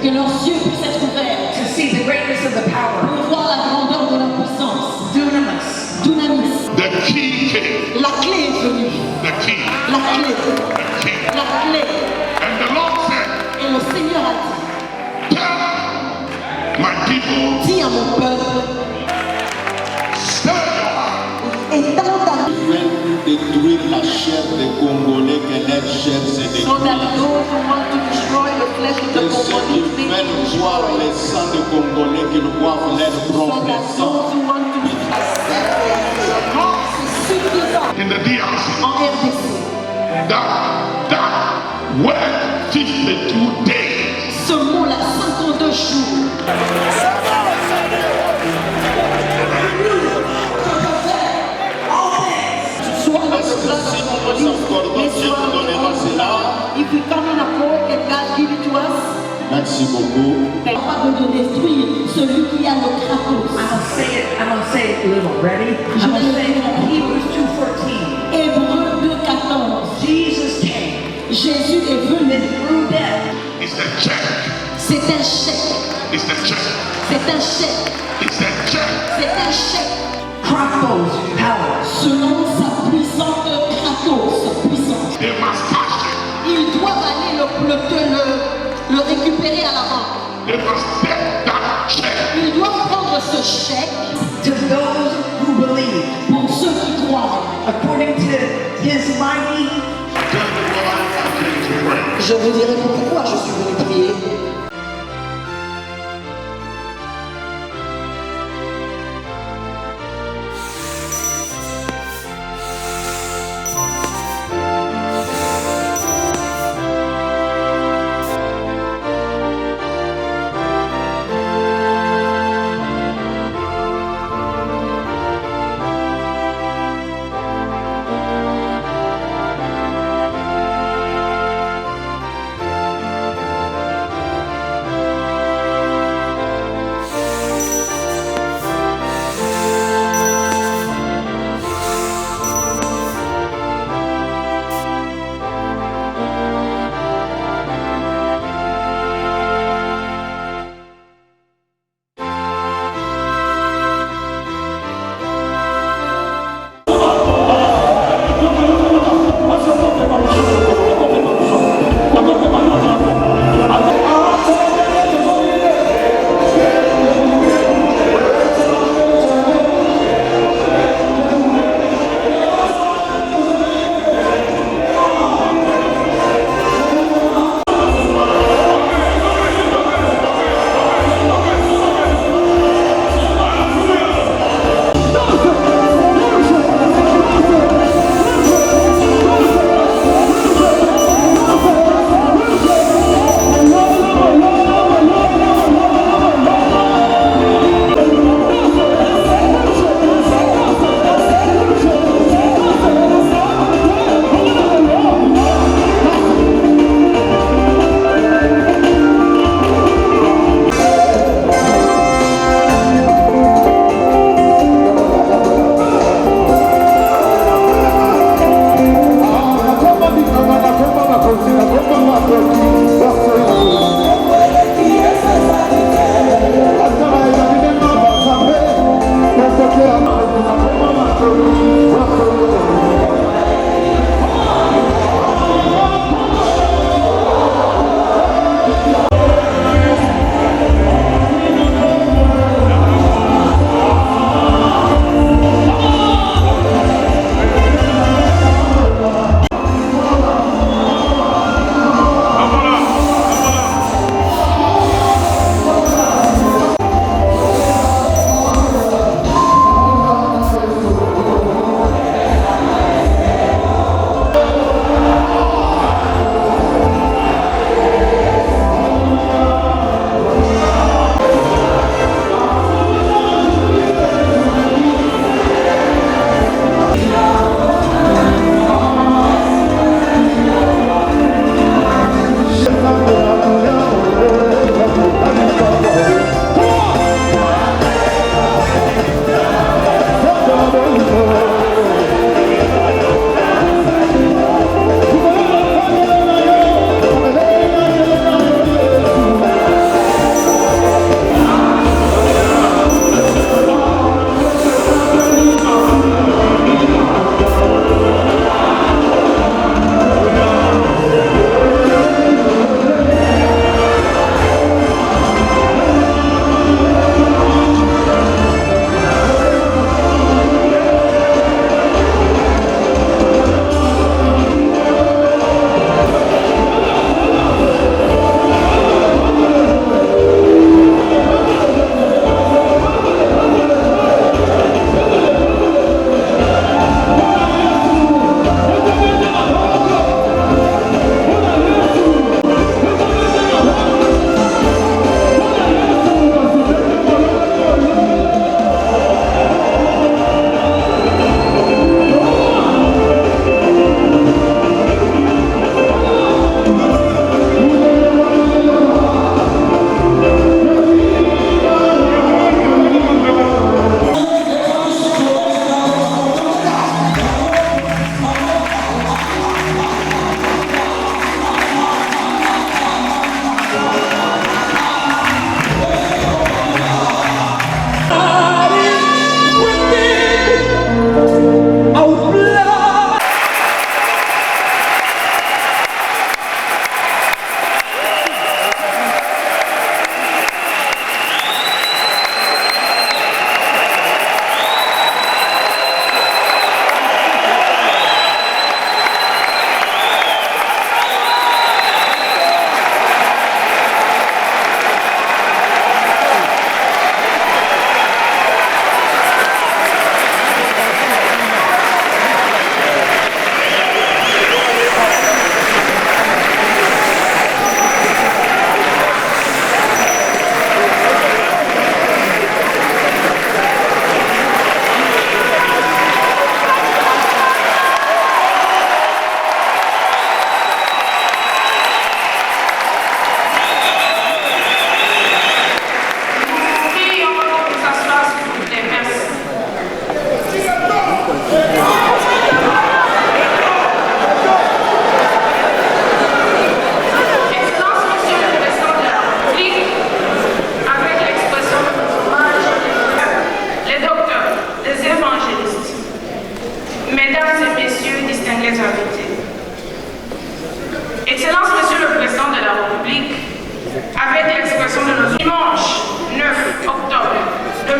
Que leurs yeux puissent être ouverts. to see the greatness of the power. Pour voir la grandeur de la puissance. Dunamis. Dunamis. The key came. La clé est venue. The key. La clé. The key. La clé. And the Lord said, Et le Seigneur a dit, tell my people, dis à mon peuple, stir your heart. étends ta vie. Veulent détruire la chair des Congolais, que leur chair se So that détruise. those who want to destroy the flesh of the Et ceux qui Congolese may be veulent voir destroyed. le sang des Congolais, qu'ils boivent leur So propre that sang. those who want to be c'est suffisant In the DRC, en RDC. that word 52 days. Ce mot-là, 52 jours. Soit dans Est-ce le que plan si de nous Congolese, nous accordons, mais Dieu soit nous donnera cela? if we come in accord and God give it to us, Merci beaucoup. capable de détruire celui qui a le Kratos. I'm gonna say it a little. Ready? I'm gonna say it in Hebrews 2:14. Hébreux 2,14. Jesus came Jésus est venu. through death. It's a check. C'est un chèque. It's a check. C'est un chèque. It's a check. C'est un chèque. Kratos power. Selon sa puissante Kratos, sa puissance. They must cash it. Ils doivent aller le récupérer à la banque. They must take that check. Ils doivent prendre ce chèque To those who believe, pour ceux qui croient. according to his mighty. Tell me why I came to pray. Je vous dirai pourquoi je suis venu prier.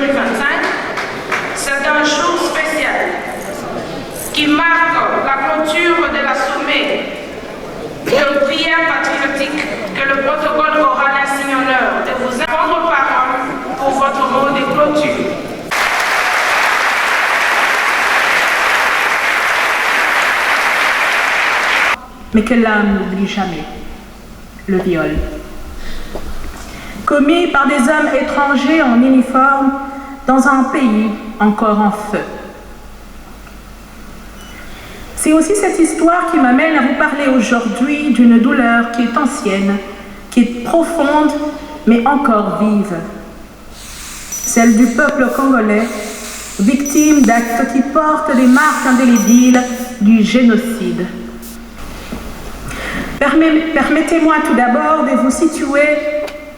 2025, c'est un jour spécial qui marque la clôture de la sommet de prière patriotique que le protocole oral insigne honneur de vous prendre parole pour votre mot de clôture. Mais que l'âme n'oublie jamais le viol. Commis par des hommes étrangers en uniforme dans un pays encore en feu. C'est aussi cette histoire qui m'amène à vous parler aujourd'hui d'une douleur qui est ancienne, qui est profonde, mais encore vive. Celle du peuple congolais, victime d'actes qui portent des marques indélébiles du génocide. Permettez-moi tout d'abord de vous situer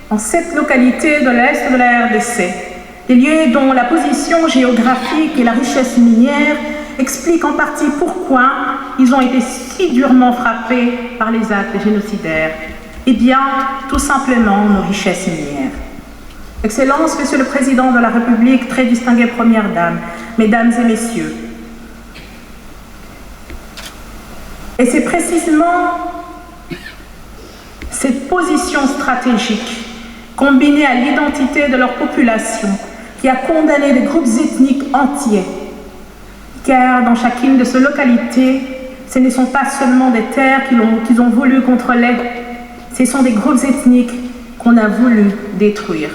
en cette localité de l'Est de la RDC, des lieux dont la position géographique et la richesse minière expliquent en partie pourquoi ils ont été si durement frappés par les actes génocidaires. Eh bien, tout simplement nos richesses minières. Excellences, Monsieur le Président de la République, très distinguée Première Dame, Mesdames et Messieurs. Et c'est précisément cette position stratégique, combinée à l'identité de leur population, qui a condamné des groupes ethniques entiers. Car dans chacune de ces localités, ce ne sont pas seulement des terres qu'ils ont voulu contrôler, ce sont des groupes ethniques qu'on a voulu détruire.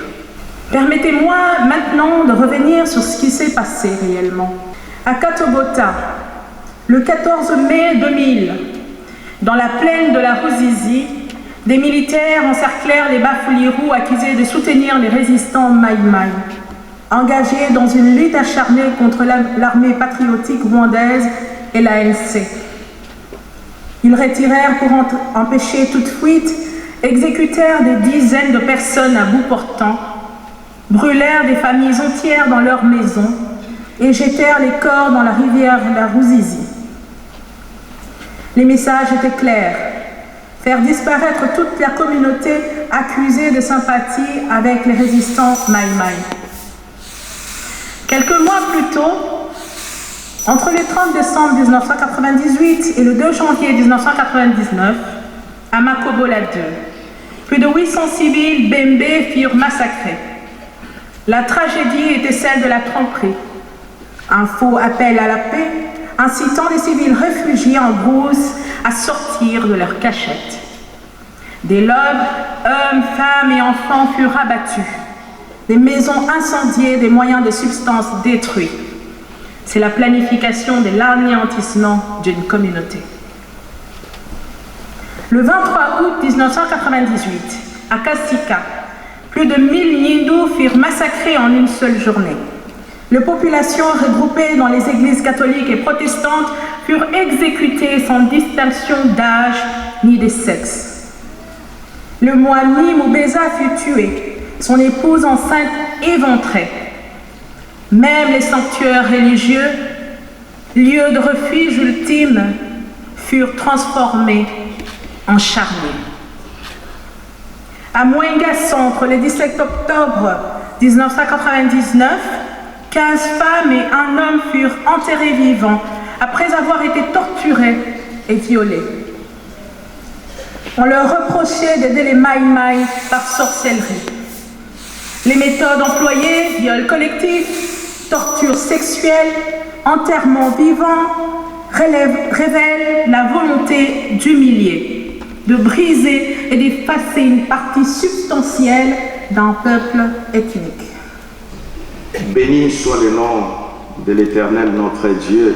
Permettez-moi maintenant de revenir sur ce qui s'est passé réellement. À Katogota, le 14 mai 2000, dans la plaine de la Ruzizi, des militaires encerclèrent les Bafouliru accusés de soutenir les résistants Maï-Maï, engagés dans une lutte acharnée contre l'armée patriotique rwandaise et l'ANC. Ils retirèrent pour empêcher toute fuite, exécutèrent des dizaines de personnes à bout portant, brûlèrent des familles entières dans leurs maisons et jetèrent les corps dans la rivière la Ruzizi. Les messages étaient clairs. Faire disparaître toute la communauté accusée de sympathie avec les résistants Maï-Maï. Quelques mois plus tôt, entre le 30 décembre 1998 et le 2 janvier 1999, à Makobola 2, plus de 800 civils Bembe furent massacrés. La tragédie était celle de la tromperie. Un faux appel à la paix, incitant les civils réfugiés en brousse à sortir de leur cachette. Des lobes, hommes, femmes et enfants furent abattus. Des maisons incendiées, des moyens de substance détruits. C'est la planification de l'anéantissement d'une communauté. Le 23 août 1998, à Kasika, plus de 1000 Nyindou furent massacrés en une seule journée. Les populations regroupées dans les églises catholiques et protestantes furent exécutées sans distinction d'âge ni de sexe. Le moine Moubeza fut tué, son épouse enceinte éventrée. Même les sanctuaires religieux, lieux de refuge ultime, furent transformés en charniers. À Mwenga Centre, le 17 octobre 1999, 15 femmes et un homme furent enterrés vivants après avoir été torturés et violés. On leur reprochait d'aider les Maï-Maï par sorcellerie. Les méthodes employées, viol collectif, torture sexuelle, enterrement vivant, révèlent la volonté d'humilier, de briser et d'effacer une partie substantielle d'un peuple ethnique. Béni soit le nom de l'Éternel notre Dieu,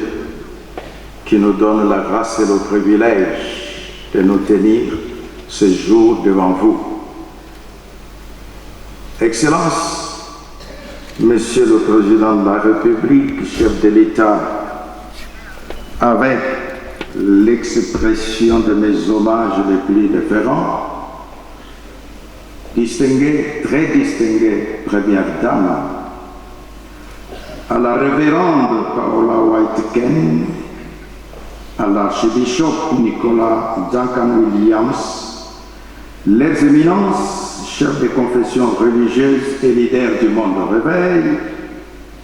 qui nous donne la grâce et le privilège de nous tenir ce jour devant vous. Excellence, Monsieur le Président de la République, chef de l'État, avec l'expression de mes hommages les plus déférents, distinguée, très distinguée Première Dame, à la révérende Paola White-Ken, à l'archibishop Nicolas Duncan Williams, les éminences, chefs de confession religieuse et leaders du monde réveil,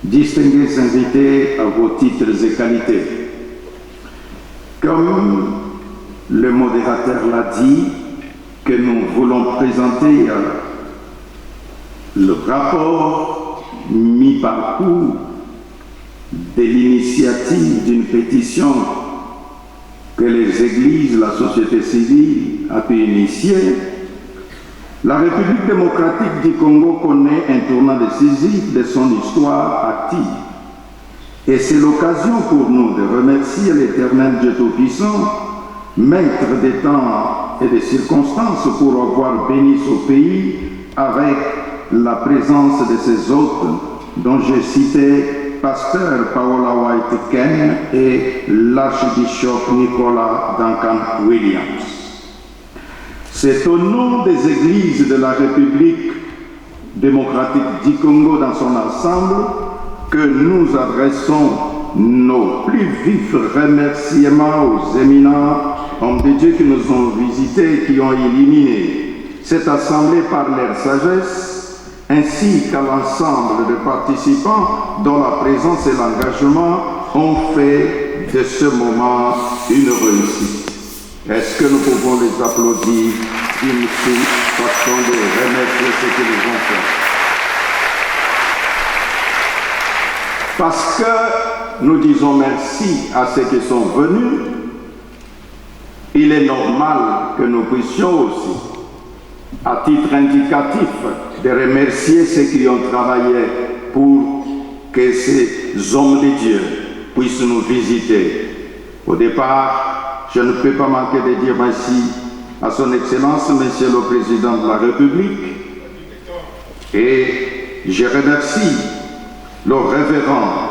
distingués invités à vos titres et qualités. Comme le modérateur l'a dit, que nous voulons présenter le rapport mi-parcours de l'initiative d'une pétition que les églises, la société civile a pu initier. La République démocratique du Congo connaît un tournant décisif de son histoire active. Et c'est l'occasion pour nous de remercier l'Éternel Dieu Tout-Puissant, maître des temps et des circonstances, pour avoir béni ce pays avec la présence de ses hôtes, dont j'ai cité pasteur Paola White-Ken et l'archbishop Nicolas Duncan Williams. C'est au nom des églises de la République démocratique du Congo dans son ensemble que nous adressons nos plus vifs remerciements aux éminents hommes de Dieu qui nous ont visités, qui ont illuminé cette assemblée par leur sagesse, ainsi qu'à l'ensemble des participants dont la présence et l'engagement ont fait de ce moment une réussite. Est-ce que nous pouvons les applaudir d'une façon de remercier ce qu'ils ont fait? Parce que nous disons merci à ceux qui sont venus, il est normal que nous puissions aussi, à titre indicatif, de remercier ceux qui ont travaillé pour que ces hommes de Dieu puissent nous visiter. Au départ, je ne peux pas manquer de dire merci à son Excellence, Monsieur le Président de la République, et je remercie le révérend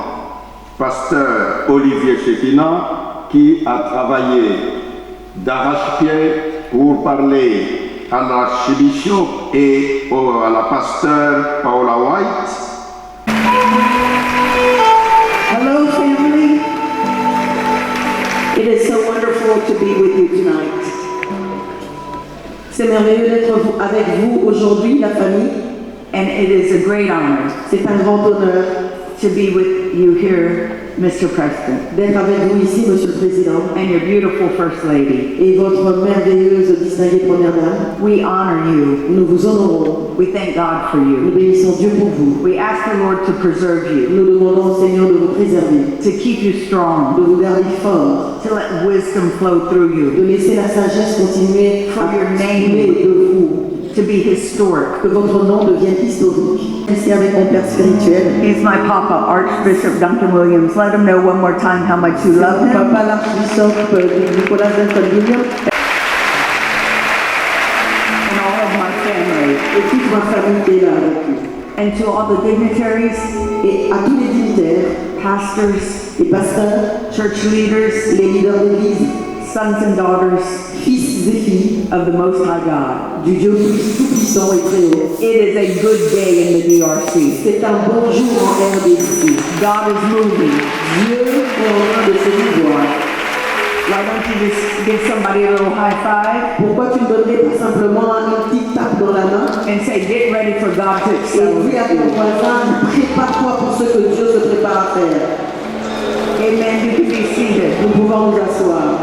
pasteur Olivier Chekina qui a travaillé d'arrache-pied pour parler à l'archbishop et à la pasteur Paola White. Hello, family. It is so wonderful to be with you tonight. C'est merveilleux d'être avec vous aujourd'hui, la famille. And it is a great honor C'est un grand honneur to be with you here, Mr. President, d'être avec vous ici, Monsieur le Président, and your beautiful First Lady. et votre merveilleuse distinguée Première Dame. We honor you. Nous vous honorons. We thank God for Nous you. bénissons Dieu pour vous. We ask the Lord to preserve you, Nous demandons au Seigneur de vous préserver, to keep you de strong, vous garder fort, to let wisdom flow through de you, laisser la sagesse continuer For à your name. couler de vous, to be historic. que votre nom devienne historique. Merci avec mon Père spirituel. He's my Papa, Archbishop Duncan Williams. Let him know one more time how much you love him. Papa l'archbishop Nicolas Duncan Williams And all of my family. et toute ma famille qui est là avec lui. And to all the dignitaries, Et à tous les dignitaires, pastors, les pasteurs, church leaders, les leaders d'église, sons and daughters fils et filles of the Most High God. du Dieu tout-puissant et très haut. It is a good day in the DRC. C'est un bon jour en RDC. God is moving. Dieu est en train de s'émouvoir. Why don't you just give somebody a little high five Pourquoi tu ne donnerais pas simplement une petite tape dans la main and say, get ready for God to et dis à accelerate ton you. voisin, prépare-toi pour ce que Dieu se prépare à faire. Amen. You can be seated. Nous pouvons nous asseoir.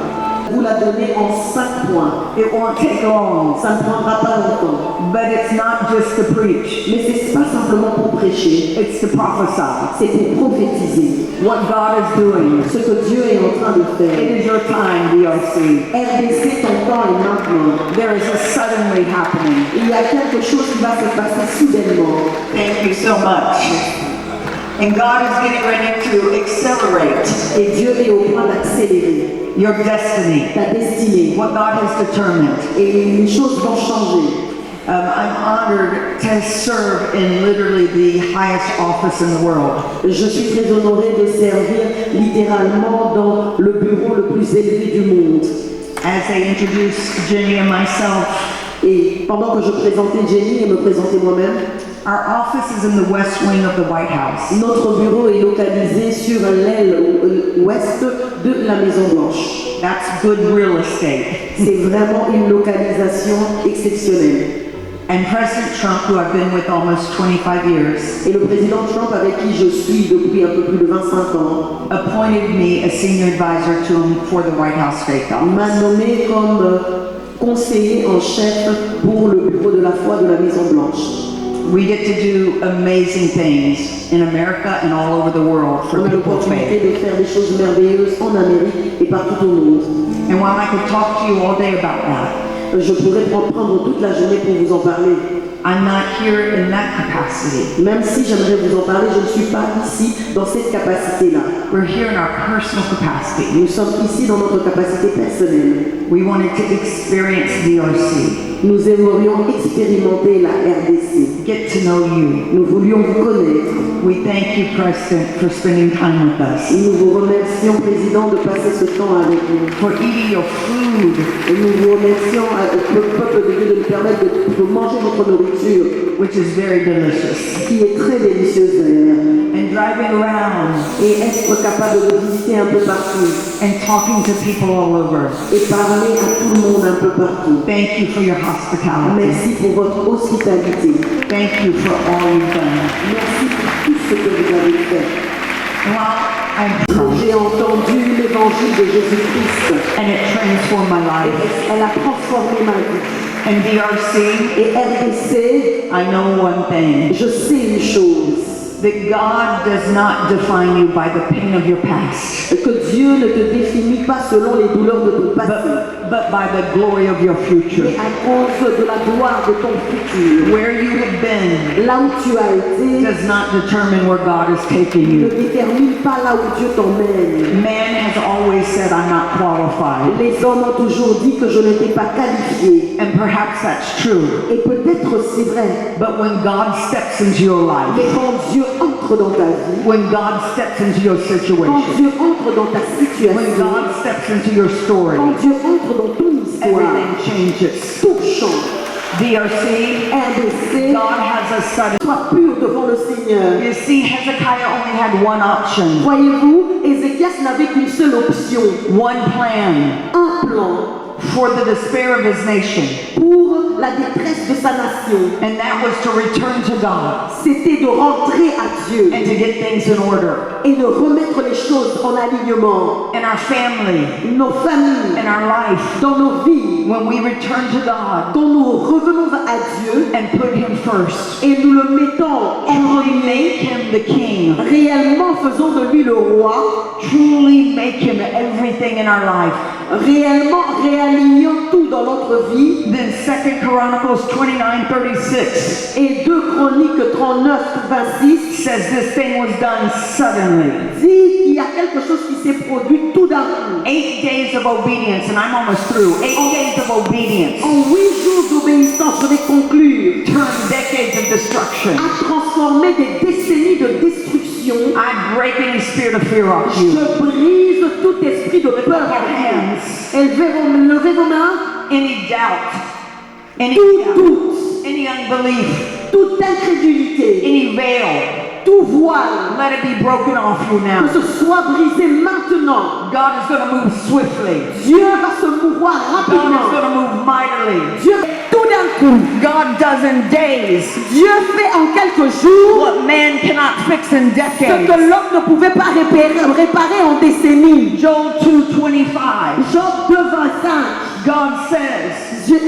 Vous la donnez en 5 points. It won't take long, Ça ne prendra pas longtemps. but it's not just to preach. Mais c'est pas simplement pour prêcher, It's to prophesy. c'est pour prophétiser. What God is doing. Ce que Dieu est en train de faire. It is your time, DRC. RDC, ton temps est maintenant. There is a suddenly happening. Il y a quelque chose qui va se passer soudainement. Thank you so much. And God is getting ready to accelerate Et Dieu est au point d'accélérer your destiny, ta destinée. what God has determined. Et les choses vont changer. I'm honored to serve in literally the highest office in the world. Je suis très honorée de servir littéralement dans le bureau le plus élevé du monde. As they introduce Jenny and myself, Et pendant que je présentais Jenny et me présentais moi-même, our office is in the west wing of the White House. notre bureau est localisé sur l'aile ouest de la Maison Blanche. That's good real estate. C'est vraiment une localisation exceptionnelle. And President Trump, who I've been with almost 25 years, Et le président Trump, avec qui je suis depuis un peu plus de 25 ans, appointed me a senior advisor to him for the White House Faith Office. m'a nommé comme conseiller en chef pour le bureau de la foi de la Maison Blanche. We get to do amazing things in America and all over the world On for a people of l'opportunité faith. de faire des choses merveilleuses en Amérique et partout au monde. And while I could talk to you all day about that, Je pourrais prendre toute la journée pour vous en parler. I'm not here in that capacity. Même si j'aimerais vous en parler, je ne suis pas ici dans cette capacité-là. We're here in our personal capacity. Nous sommes ici dans notre capacité personnelle. We wanted to experience DRC, Nous aimerions expérimenter la RDC. get to know you. Nous voulions vous connaître. We thank you, President, for spending time with us, Nous vous remercions, Président, de passer ce temps avec nous. for eating your food, Et nous vous remercions, le peuple de Dieu, de nous permettre de manger notre nourriture, which is very delicious, qui est très délicieuse d'ailleurs. and driving around Et être capable de visiter un peu partout and talking to people all over. et parler à tout le monde un peu partout. Thank you for your hospitality. Merci pour votre hospitalité. Thank you for all you've done. Merci pour tout ce que vous avez fait. Well, I'm J'ai entendu l'évangile de Jésus-Christ. and it transformed my life. Elle a transformé ma vie. And DRC, Et RDC, I know one thing, je sais une chose, that God does not define you by the pain of your past, que Dieu ne te définit pas selon les douleurs de ton passé, but by the glory of your future. mais à cause de la gloire de ton futur. Where you have been Là où tu as été does not determine where God is taking ne you. détermine pas là où Dieu t'emmène. Man has always said, I'm not qualified. Les hommes ont toujours dit que je n'étais pas qualifié. And perhaps that's true. Et peut-être c'est vrai, But when God steps into your life, mais quand Dieu entre dans ta vie, when God steps into your quand situation, Dieu entre dans ta when situation, God steps into your story, quand Dieu entre dans ton histoire, everything changes. tout change. DRC, RDC, God has a sudden. sois pur devant le Seigneur. You see, Hezekiah only had one option, Voyez-vous, Ézéchias n'avait qu'une seule option, one plan un plan for the despair of his nation, pour la détresse de sa nation. and that was to return to God C'était de rentrer à Dieu and to get things in order et de remettre les choses en alignement. in our family, Nos familles, in our life. dans nos vies, When we return to God quand nous revenons à Dieu and put Him first, et nous le mettons en truly make Him the King, réellement faisons de lui le roi, truly make Him everything in our life, réellement réalignons tout dans notre vie. then 2 Chronicles 29:36 Et 2 Chroniques 39, 26 says this thing was done suddenly. dit qu'il y a quelque chose qui s'est produit tout d'un coup. 8 days of obedience, and I'm almost through. 8 days of obedience En 8 jours d'obéissance, je vais conclure, turned decades of destruction. a transformé des décennies de destruction. I break any spirit of fear off Je you. brise tout esprit de peur. Levez vos mains. Any doubt, any Tout doubt, doute, any unbelief, toute incrédulité, any veil, tout voile, let it be broken off you que now. ce soit brisé maintenant. God is going to move swiftly. Dieu va se mouvoir God is rapidement. going to move mightily. Dieu, tout d'un coup, God does in days Dieu fait en quelques jours what man cannot fix in ce decades. que l'homme ne pouvait pas réparer en décennies. Joel 2:25. Job 2:25. God says, Dieu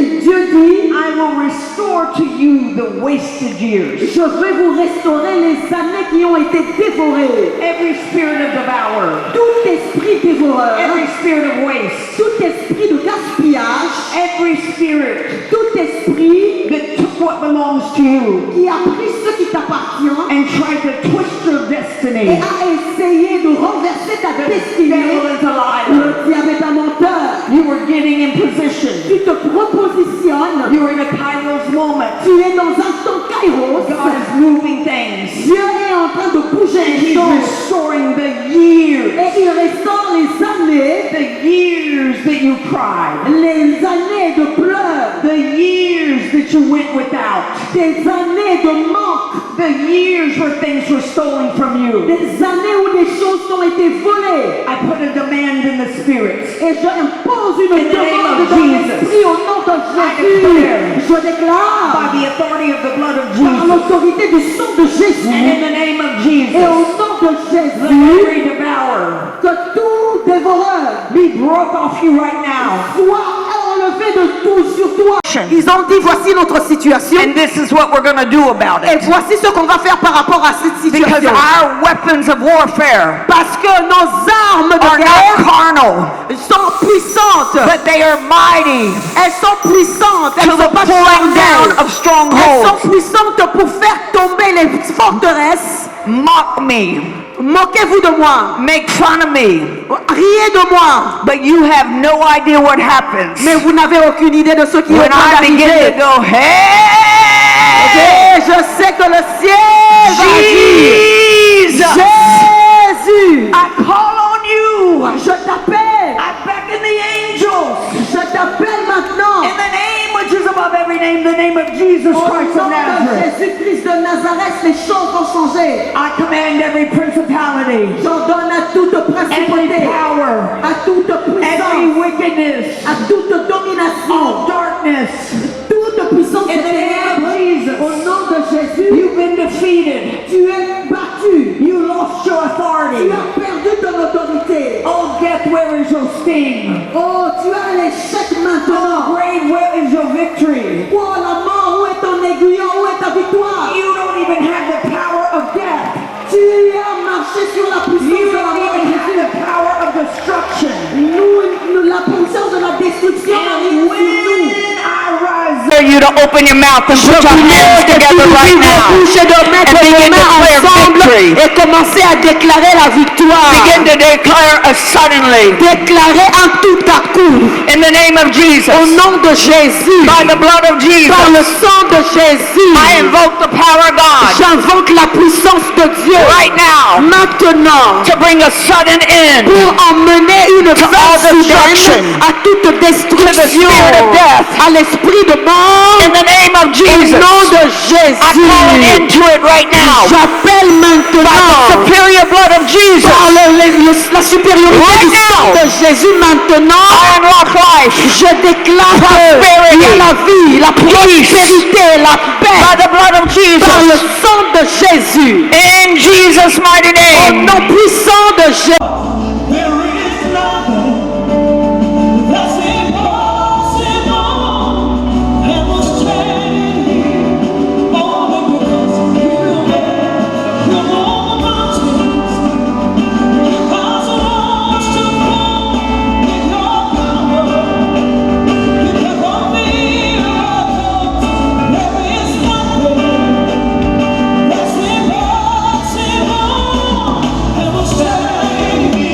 dit, I will restore to you the wasted years. je vais vous restaurer les années qui ont été dévorées. Every spirit of devour, Tout esprit dévoreur, every spirit of waste, tout esprit de gaspillage, every spirit tout esprit that took what belongs to you qui a pris ce qui t'appartient and tried to twist your et destiny. a essayé de renverser ta The destinée. devil is a liar. Le diable est un menteur. You were getting in position. Tu te repositionnes. You were in a Kairos moment. Tu es dans un temps kairos. God is moving things. Dieu est en train de bouger And les He's choses. restoring the years. Et il restaure les années, The years that you cried. les années de pleurs, The years that you went without. des années de manque, The years where things were stolen from you. Des années où des choses t'ont été volées. I put a demand in the spirit. Et je impose une In the name demande of dans Jesus. l'esprit au nom de Jésus. declare Je déclare by the authority of the blood of par Jesus l'autorité du sang de Jésus and in the name of et Jesus, au nom de let Jésus every devourer que tout dévoreur be broke off you right now. soit enlevé de tout sur toi. Ils ont dit voici notre situation And this is what we're going to do about et it. voici ce qu'on va faire par rapport à cette Because situation. our weapons of warfare Parce que nos armes de are not guerre carnal, sont puissantes. but they are mighty Elles sont puissantes. Elles to ne the sont pas pulling down charnelles. of Elles strongholds. sont puissantes pour faire tomber les forteresses. Mock me, Moquez-vous de moi. make fun of me, Riez de moi. but you have no idea what happens Mais vous n'avez aucune idée de ce qui est en when train I begin to d'arriver. go, hey, Et je sais que le ciel va agir. Jesus, Jésus, I call on you. je t'appelle. I beckon the angels Je t'appelle maintenant. in the name which is above every name, the name of Jesus Au Christ of nom de Nazareth. Jésus-Christ de Nazareth, les choses vont changer. I command every principality, J'ordonne à toute every principauté, power, à toute every puissance, wickedness, à toute domination, all darkness, toute puissance in the name of Jesus. au nom de Jésus, You've been defeated. tu es battu. You lost your authority. Tu as perdu ton autorité. Oh, death, where is your sting? Oh, tu as l'échec Oh, maintenant. grave, where is your victory? Oh, la mort, où est ton aiguillon, où est ta victoire? You don't even have the power of death. Tu as marché sur la puissance You de la don't mort even et have the power of destruction. la puissance de la destruction arrive And sur nous. when I rise, dare you to open your mouth and put your hands together right now Boucher de mettre and vos begin to mains declare ensemble victory. et commencer à déclarer la victoire. Begin to declare a suddenly Déclarer un tout à coup in the name of Jesus. au nom de Jésus, By the blood of Jesus, par le sang de Jésus. I invoke the power of God J'invoque la puissance de Dieu right now maintenant to bring a sudden end pour emmener une fin all destruction, soudaine à toute to the destruction, spirit of death. à l'esprit de mort. In the name of Au Jesus, nom de I call an Jésus, end to it right now. j'appelle By the maintenant superior blood of Jesus, par la supériorité Right du sang now. de Jésus maintenant. I unlock life. Je déclare qu'il y a la vie, la prospérité, la By paix the blood of par le Jesus, sang de Jésus. in Jesus' mighty Au name. nom puissant de Jésus. There is nothing that's impossible. And we're standing here only because you made all the mountains. You cause walls to fall with your power. You perform miracles. There is nothing that's impossible. And we're standing here.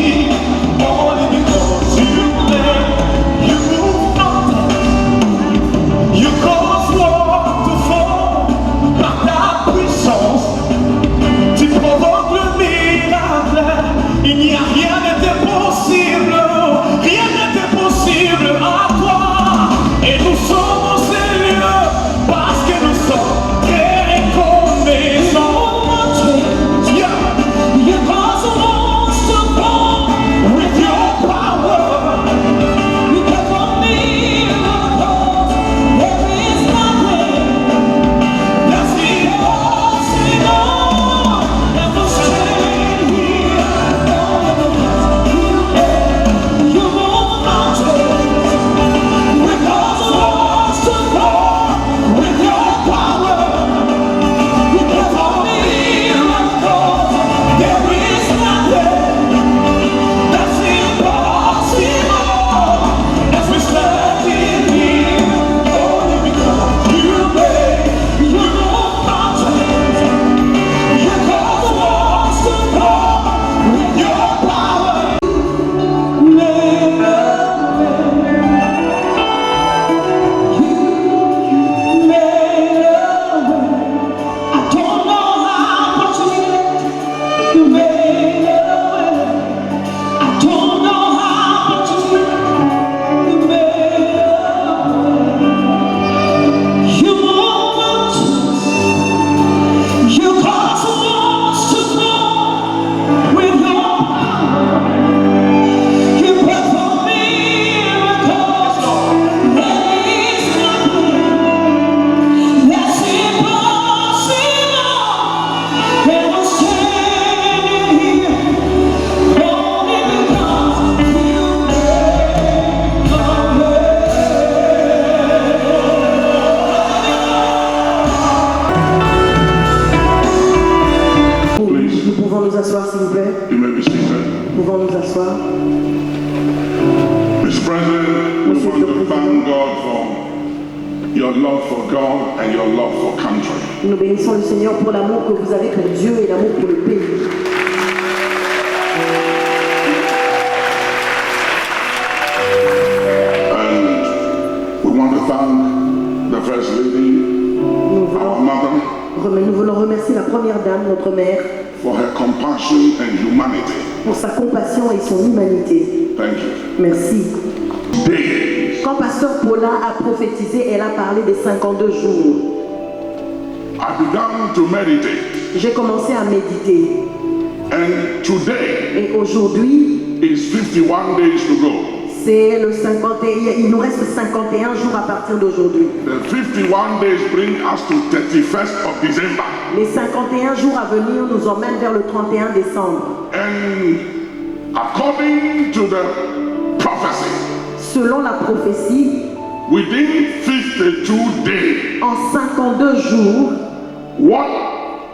your love for God and your love for country. Nous bénissons le Seigneur pour l'amour que vous avez pour Dieu et l'amour pour le pays. And we want to thank the First Lady, our mother, Nous voulons remercier la première dame, notre mère, for her compassion and humanity. pour sa compassion et son humanité. Thank you. Merci. Days. Quand Pasteur Paula a prophétisé, elle a parlé des 52 jours. I began to meditate, J'ai commencé à méditer. and today Et aujourd'hui, is 51 days to go. c'est le 51, il nous reste 51 jours à partir d'aujourd'hui. The 51 days bring us to 31st of December. Les 51 jours à venir nous emmènent vers le 31 décembre. And according to the prophecy, Selon la prophétie, within 52 days, en 52 jours, what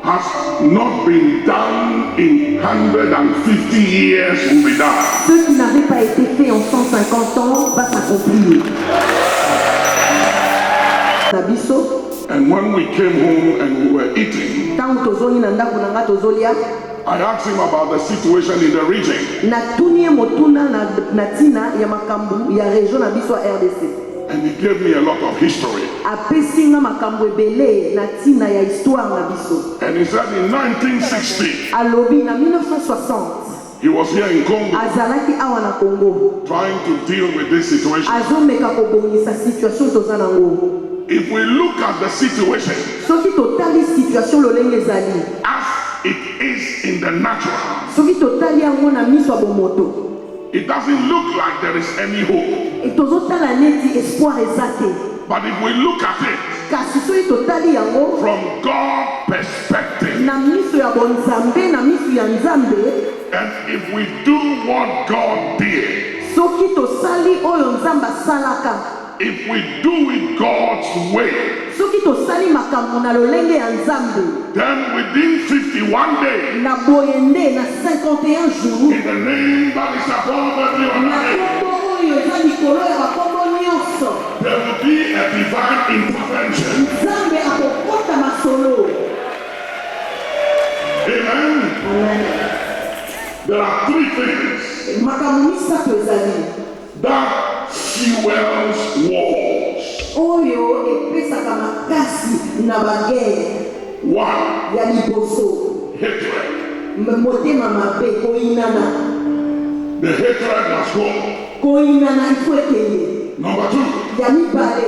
has not been done in 150 years will be done. ce qui n'avait pas été fait en 150 ans va s'accomplir. Nabiso, And when we came home and we were eating, ntango tozongi na ndako na nga tozolia, I asked him about the situation in the region. natuni ye motuna na ntina ya makambo ya région na biso ya RDC. And he gave me a lot of history. Apesi nga makambo ebele na ntina ya histoire na biso. And he said in 1960, Alobi na 1960, he was here in Congo azalaki awa na Congo. trying to deal with this situation. Azomeka kobongisa situation toza nango. If we look at the situation Soki totali situation lolenge ezali, as it is in the natural, soki totali yango na miso ya bomoto, it doesn't look like there is any hope. tozotala neti espoir eza te. But if we look at it Kasi soki totali yango from God's perspective, na miso ya bonzambe, na miso ya nzambe, and if we do what God did, soki tosali oyo nzambe asalaka, if we do it God's way, soki tosali makambo na lolenge ya nzambe, then within 51 days, na boyende na 51 jours, in the name that is above every other na name, kombo oyo eza likolo ya bakombo nyonso, there will be a divine intervention. nzambe akokota masolo. Amen. Amen. There are three things Makambo misato ezali that fuels wars. oyo epesaka makasi na bagere. One, Ya liboso, hatred. motema mabe, koinana. The hatred must go. Koinana ifo ekeye. Number two, Ya mibale,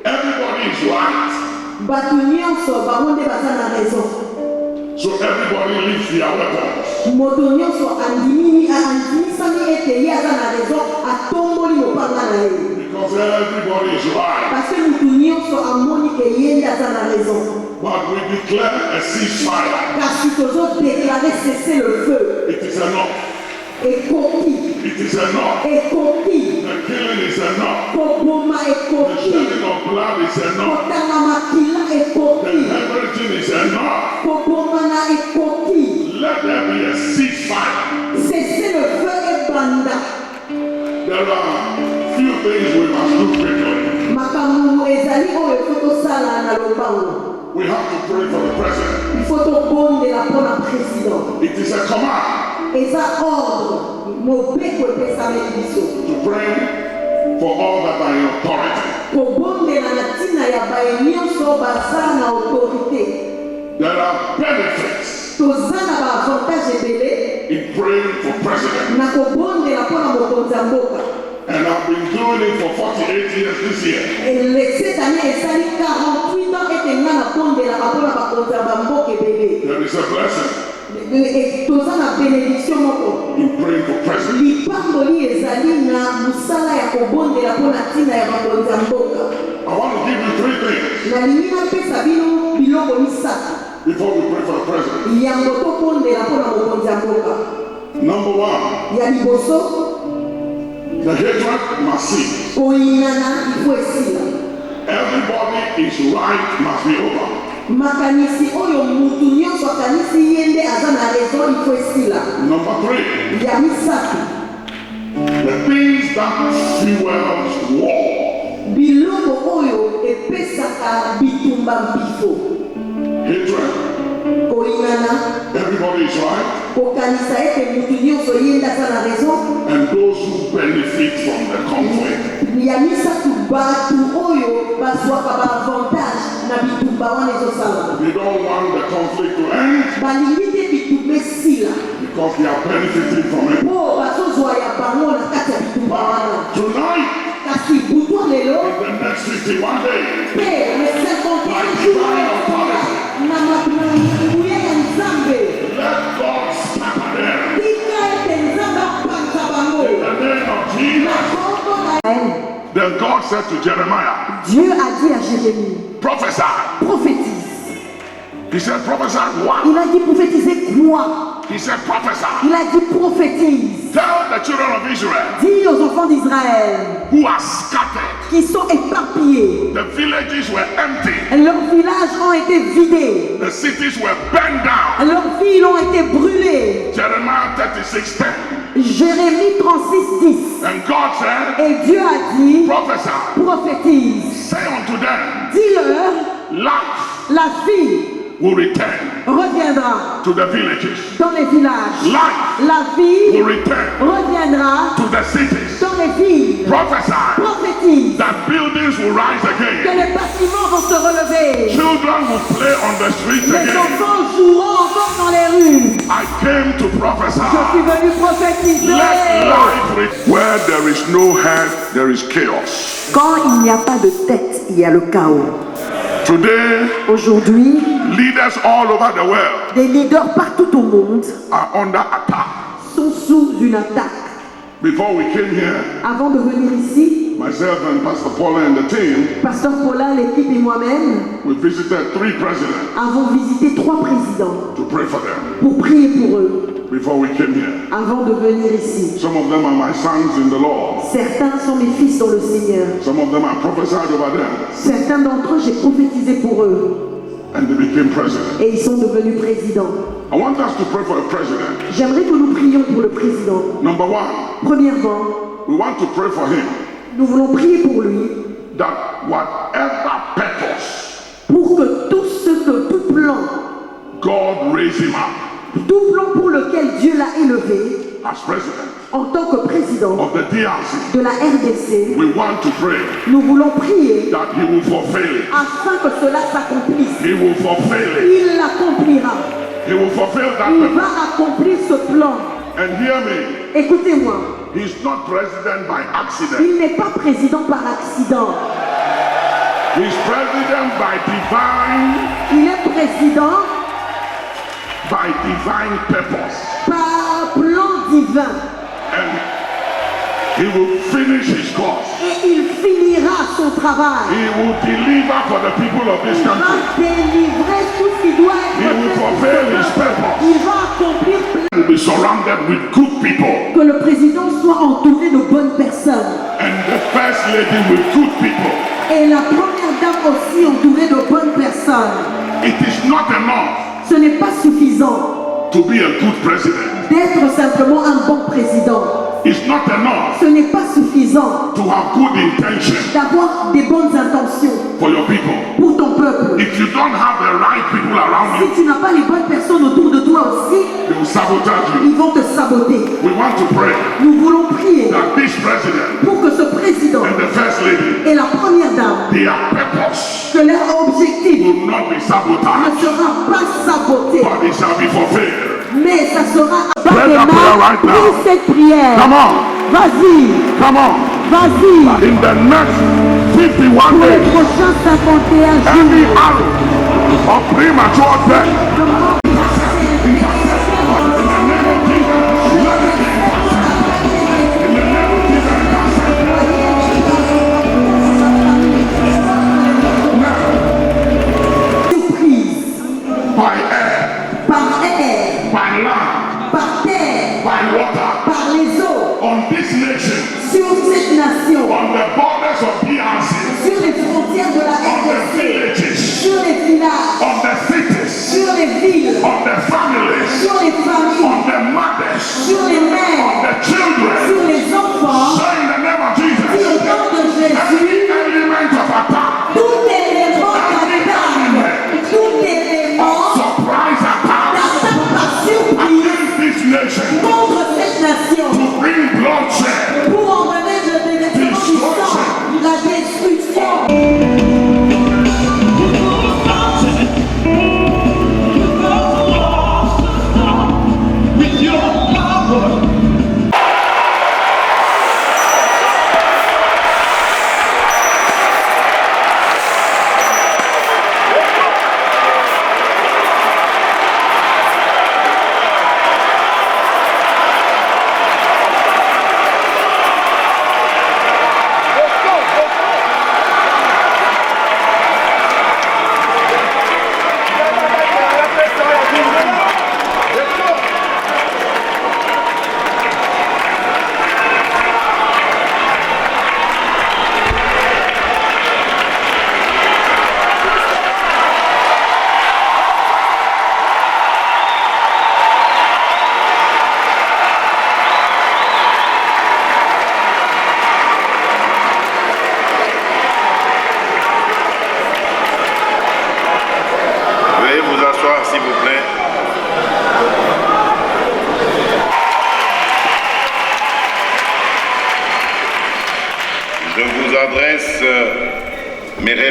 everybody is right. bato nyonso bango nde baza na raison. So everybody leaves their weapons. Moto nyonso andimisami ete ye aza na raison, atomboli mopanga na ye. Because everybody is right. Parce que moto nyonso amoni ke ye nde aza na raison. But we declare a ceasefire. Kasi tozodeklare cesser le feu. It is enough. Ekoki, It is enough. ekoki, The killing is enough. koboma The ekoki, shedding of blood is enough. kotanga makila The ekoki, hemorrhaging is enough. kobomana ekoki. Let there be a ceasefire. Cesser le feu ebanda. There are few things we must do quickly. Makambo ezali oyo ifo tosala na lombango. We have to pray for the president. Ifo tobondela mpona président. It is a command Eza ordre mobeko epesameli biso. to pray for all that are in authority. Kobondela na ntina ya baye nyonso baza na autorité. There are benefits Toza na baavantage ebele in praying for president. na kobondela mpona mokonzi ya mboka. And I've been doing it for 48 years this year. Cette année esali 48 ans ete nga nabondelaka mpona bakonzi ya bamboka ebele. There is a blessing Toza na bénédiction moko. in praying for president. Lipamboli ezali na mosala ya kobondela mpona ntina ya bakonzi ya mboka. I want to give you three things Nalingi napesa bino biloko misato before we pray for the president. yango tobondela mpona mokonzi ya mboka. Number one, Ya liboso, the hatred must cease. koinana ifo esila. Everybody is right must be over. Makanisi oyo mutu nyonso akanisi ye nde aza na raison ifo esila. Number three, Ya misato, the things that fuels war biloko oyo epesaka bitumba mbifo. hatred. Koinana, Everybody is right. kokanisa ete mutu nyonso yenda sana raison. And those who benefit from the conflict. Ya misatu batu oyo bazwaka ba avantage na bitumba wana ezosala. They don't want the conflict to end Balingi te bitumba esila. because they are benefiting from it. Po bazozwa ya bango na kati ya bitumba wana. Tonight, Kasi butwa lelo, in the next 51 days, pe le 51 jours na mabuya ya Nzambe. let God scatter them. Tika ete Nzambe apanza bango. In the name of Na Jesus. kongo na Then God said to Jeremiah, Dieu a dit à Jérémie, prophesy. prophétise. He said, prophesy what? Il a dit prophétiser quoi? He said, prophesy. Il a dit prophétise. Tell the children of Israel Dis aux enfants d'Israël who are scattered. qui sont éparpillés. The villages were empty. Leurs villages ont été vidés. The cities were burned down. Leurs villes ont été brûlées. Jeremiah 36:10. Jérémie 36:10. And God said, Et Dieu a dit, prophesy. prophétise. Say unto them, Dis-leur, life la vie will return reviendra to the villages. dans les villages. Life La vie will return reviendra to the cities. dans les villes. Prophesy Prophétise that buildings will rise que again. les bâtiments vont se relever. Children will play on the streets Les again. enfants joueront encore dans les rues. I came to Je suis prophesy. venu prophétiser. Let life where there is no head, there is chaos. Quand il n'y a pas de tête, il y a le chaos. Today, Aujourd'hui, leaders all over the world des leaders partout au monde are under attack. sont sous une attaque. Before we came here, Avant de venir ici, myself and Pastor Paula and the team, Pasteur Paula, l'équipe et moi-même we visited 3 presidents avons visité 3 présidents to pray for them pour prier pour eux before we came here. avant de venir ici. Some of them are my sons in the Lord. Certains sont mes fils dans le Seigneur. Some of them I prophesied over them Certains d'entre eux, j'ai prophétisé pour eux and they became president. et ils sont devenus présidents. I want us to pray for a president. J'aimerais que nous prions pour le président. Number one, Premièrement, we want to pray for him nous voulons prier pour lui, that whatever purpose pour que tout plan, God raise him up tout plan pour lequel Dieu l'a élevé as president en tant que président of the DRC, de la RDC, we want to pray nous voulons prier that he will fulfill it. afin que cela s'accomplisse. He will fulfill it. Il l'accomplira. He will fulfill that Il purpose. va accomplir ce plan. And hear me, Écoutez-moi, he's not president by accident. il n'est pas président par accident. He's president by divine Il est président purpose. par plan divin. And he will finish his course. Et il finira son travail. He will deliver for the people of this Il va country. délivrer tout ce qui doit He être will fait. fulfill his purpose. Il va accomplir plein. He will be surrounded with good people. Que le président soit entouré de bonnes personnes. And the first lady with good people. Et la première dame aussi entourée de bonnes personnes. It is not enough Ce n'est pas suffisant to be a good president. d'être simplement un bon président. It's not enough Ce n'est pas suffisant to have good intention d'avoir des bonnes intentions for your people. pour ton peuple. If you don't have the right people around Si you, tu n'as pas les bonnes personnes autour de toi aussi, they will sabotage you. ils vont te saboter. We want to pray Nous voulons prier that this president pour que ce président and the first lady, et la première dame, their purpose que leur objectif will not be ne sabotaged, sera pas saboté, but it shall be fulfilled. mais ça sera Pray that prayer right now. Prie cette prière. Come on, Vas-y, come on. vas-y. In the next 51 Pour les days, prochains 51 any jours, arrow of premature death, surprise, by air, par air, by land, par terre, by water, par les eaux, on this nation, sur cette nation, on the borders of DRC, sur les frontières de la on the RDC, villages, sur les villages, on the cities, sur les villes, on the families, sur les familles, on the mothers, sur les on mères, the children. sur les enfants, Say in the name of sur le Jesus, nom de every Jésus, early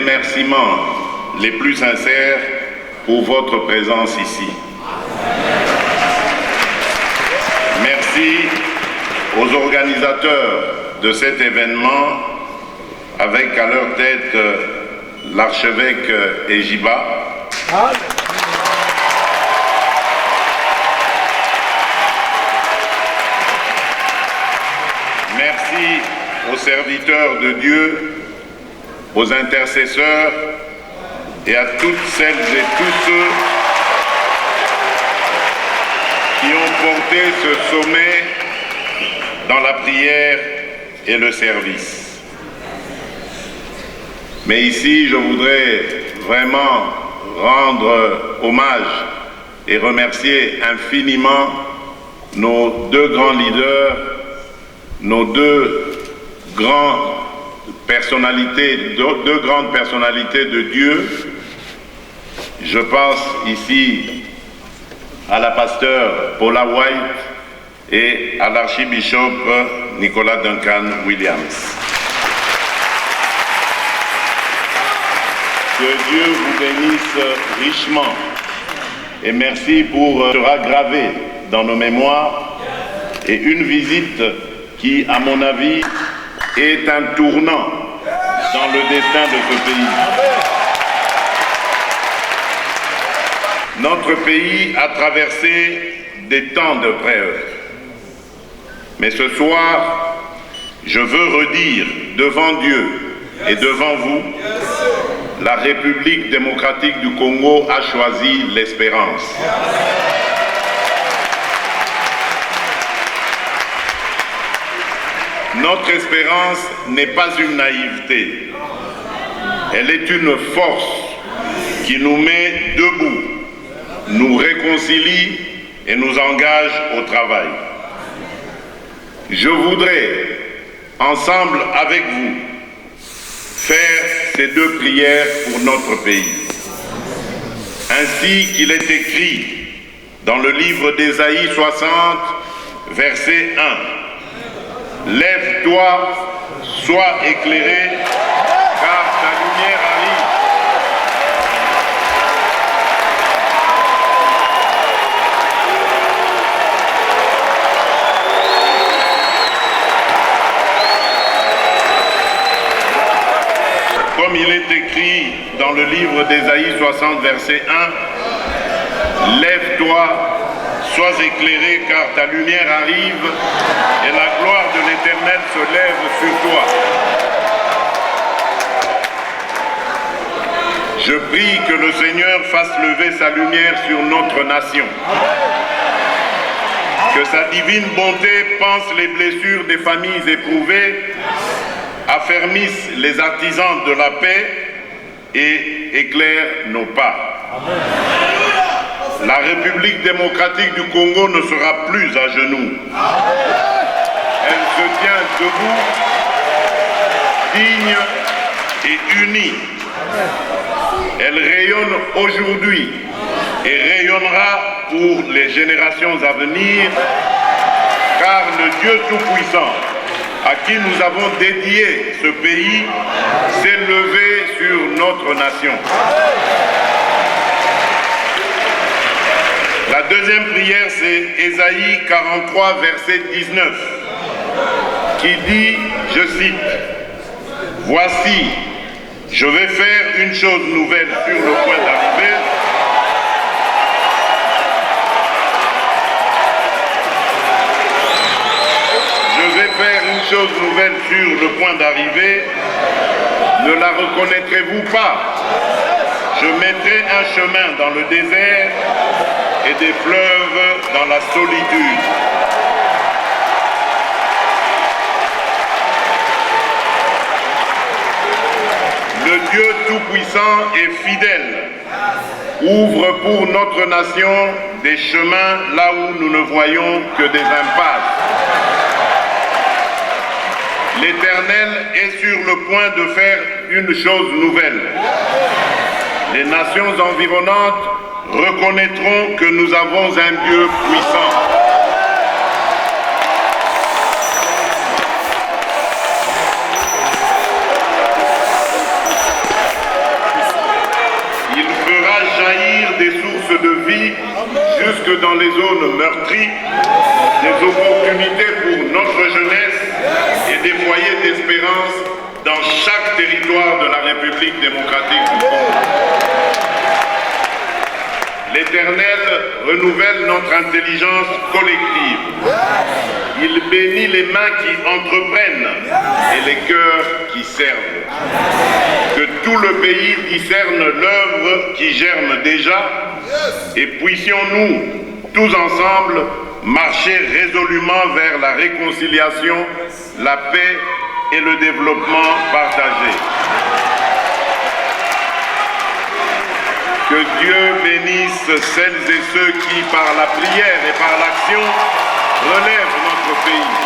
remerciements les plus sincères pour votre présence ici. Merci aux organisateurs de cet événement, avec à leur tête l'archevêque Ejiba. Merci aux serviteurs de Dieu, aux intercesseurs et à toutes celles et tous ceux qui ont porté ce sommet dans la prière et le service. Mais ici, je voudrais vraiment rendre hommage et remercier infiniment nos deux grands leaders, nos deux grandes personnalités de Dieu. Je pense ici à la pasteure Paula White et à l'archibishop Nicolas Duncan Williams. Que Dieu vous bénisse richement et merci pour sera gravé dans nos mémoires et une visite qui, à mon avis, est un tournant dans le destin de ce pays. Notre pays a traversé des temps de preuves. Mais ce soir, je veux redire devant Dieu et devant vous, la République démocratique du Congo a choisi l'espérance. Notre espérance n'est pas une naïveté. Elle est une force qui nous met debout, nous réconcilie et nous engage au travail. Je voudrais, ensemble avec vous, faire ces deux prières pour notre pays. Ainsi qu'il est écrit dans le livre d'Ésaïe 60, verset 1. Lève-toi, sois éclairé, car ta lumière arrive. Comme il est écrit dans le livre d'Ésaïe 60, verset 1, lève-toi, sois éclairé, car ta lumière arrive et la gloire de l'Éternel se lève sur toi. Je prie que le Seigneur fasse lever sa lumière sur notre nation. Que sa divine bonté pense les blessures des familles éprouvées, affermisse les artisans de la paix et éclaire nos pas. La République démocratique du Congo ne sera plus à genoux. Elle se tient debout, digne et unie. Elle rayonne aujourd'hui et rayonnera pour les générations à venir, car le Dieu Tout-Puissant, à qui nous avons dédié ce pays, s'est levé sur notre nation. La deuxième prière, c'est Ésaïe 43, verset 19, qui dit, je cite, « Voici, je vais faire une chose nouvelle sur le point d'arriver. Je vais faire une chose nouvelle sur le point d'arriver. Ne la reconnaîtrez-vous pas? Je mettrai un chemin dans le désert et des fleuves dans la solitude. » Le Dieu Tout-Puissant et fidèle ouvre pour notre nation des chemins là où nous ne voyons que des impasses. L'Éternel est sur le point de faire une chose nouvelle. Les nations environnantes reconnaîtront que nous avons un Dieu puissant. espérance de vie jusque dans les zones meurtries, des opportunités pour notre jeunesse et des foyers d'espérance dans chaque territoire de la République démocratique du Congo. L'Éternel renouvelle notre intelligence collective. Il bénit les mains qui entreprennent et les cœurs qui servent. Que tout le pays discerne l'œuvre qui germe déjà et puissions-nous tous ensemble marcher résolument vers la réconciliation, la paix et le développement partagé. Que Dieu bénisse celles et ceux qui, par la prière et par l'action, relèvent notre pays.